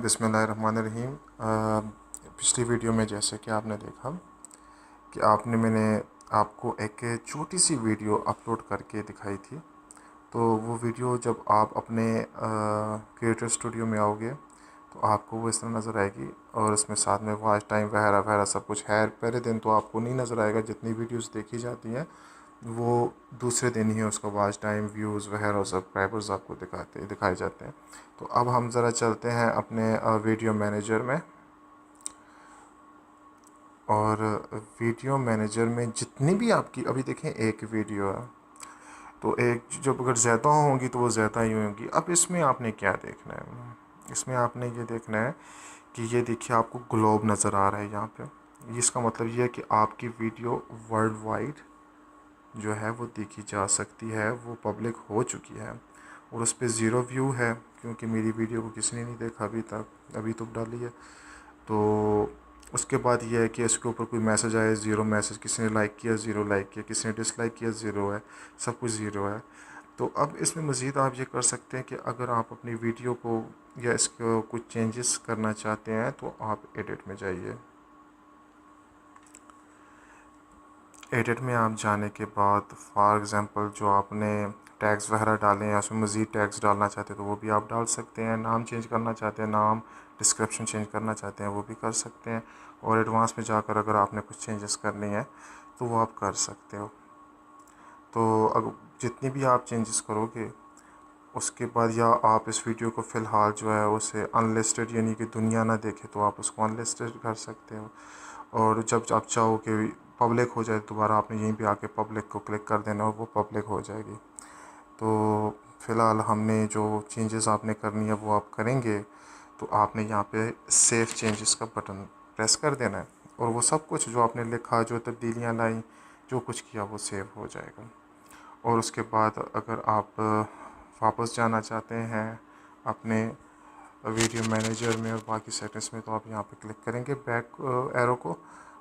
बिस्मिल्लाहिर्रहमानिर्रहीम। पिछली वीडियो में जैसे कि आपने देखा कि मैंने आपको एक छोटी सी वीडियो अपलोड करके दिखाई थी। तो वो वीडियो जब आप अपने क्रिएटर स्टूडियो में आओगे तो आपको वो इस तरह नज़र आएगी, और इसमें साथ में वॉच टाइम वगैरह वगैरह सब कुछ है। पहले दिन तो आपको नहीं नज़र आएगा, जितनी वीडियोस देखी जाती हैं वो दूसरे दिन ही उसका वॉच टाइम, व्यूज़ वगैरह और सब्सक्राइबर्स आपको दिखाए जाते हैं। तो अब हम ज़रा चलते हैं अपने वीडियो मैनेजर में, और वीडियो मैनेजर में जितनी भी आपकी अभी देखें एक वीडियो है, तो एक जब अगर ज़्यादा होंगी तो वो ज़्यादा ही होंगी। अब इसमें आपने क्या देखना है, इसमें आपने ये देखना है कि ये देखिए आपको ग्लोब नज़र आ रहा है यहाँ पे। इसका मतलब ये है कि आपकी वीडियो वर्ल्ड वाइड जो है वो देखी जा सकती है, वो पब्लिक हो चुकी है। और उस पर ज़ीरो व्यू है क्योंकि मेरी वीडियो को किसी ने नहीं देखा अभी तक, अभी तो डाली है। तो उसके बाद ये है कि इसके ऊपर कोई मैसेज आए, ज़ीरो मैसेज, किसी ने लाइक किया ज़ीरो लाइक किया, किसी ने डिसलाइक किया ज़ीरो है, सब कुछ ज़ीरो है। तो अब इसमें मज़ीद आप ये कर सकते हैं कि अगर आप अपनी वीडियो को या इसको कुछ चेंजेस करना चाहते हैं तो आप एडिट में जाइए। एडिट में आप जाने के बाद फॉर एग्ज़ाम्पल जो आपने टैग्स वगैरह डालें या उसमें मज़ीद टैग्स डालना चाहते हैं तो वो भी आप डाल सकते हैं। नाम चेंज करना चाहते हैं, नाम डिस्क्रिप्शन चेंज करना चाहते हैं, वो भी कर सकते हैं। और एडवांस में जाकर अगर आपने कुछ चेंजेस करनी है तो वो आप कर सकते हो। तो अगर जितनी भी आप चेंजेस करोगे उसके बाद, या आप इस वीडियो को फ़िलहाल जो है उसे अनलिस्टेड यानी कि दुनिया ना देखे तो आप उसको अनलिस्टेड कर सकते हो। और जब आप चाहो कि पब्लिक हो जाए दोबारा आपने यहीं पे आके पब्लिक को क्लिक कर देना और वो पब्लिक हो जाएगी। तो फ़िलहाल हमने जो चेंजेस आपने करनी है वो आप करेंगे, तो आपने यहाँ पे सेव चेंजेस का बटन प्रेस कर देना है, और वो सब कुछ जो आपने लिखा, जो तब्दीलियाँ लाई, जो कुछ किया वो सेव हो जाएगा। और उसके बाद अगर आप वापस जाना चाहते हैं अपने वीडियो मैनेजर में और बाकी सेटिंग्स में, तो आप यहाँ पे क्लिक करेंगे बैक एरो को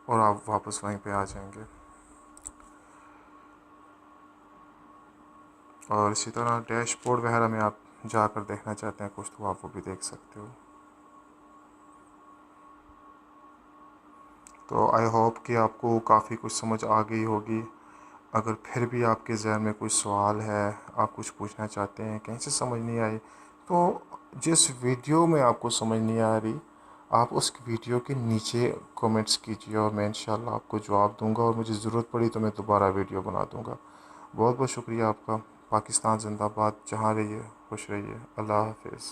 और आप वापस वहीं पे आ जाएंगे। और इसी तरह डैशबोर्ड वगैरह में आप जाकर देखना चाहते हैं कुछ तो आप वो भी देख सकते हो। तो आई होप कि आपको काफ़ी कुछ समझ आ गई होगी। अगर फिर भी आपके ज़हन में कोई सवाल है, आप कुछ पूछना चाहते हैं, कहीं से समझ नहीं आई, तो जिस वीडियो में आपको समझ नहीं आ रही आप उस वीडियो के नीचे कमेंट्स कीजिए और मैं इंशाल्लाह आपको जवाब दूंगा, और मुझे ज़रूरत पड़ी तो मैं दोबारा वीडियो बना दूंगा। बहुत बहुत शुक्रिया आपका। पाकिस्तान जिंदाबाद। जहाँ रहिए खुश रहिए। अल्लाह हाफिज़।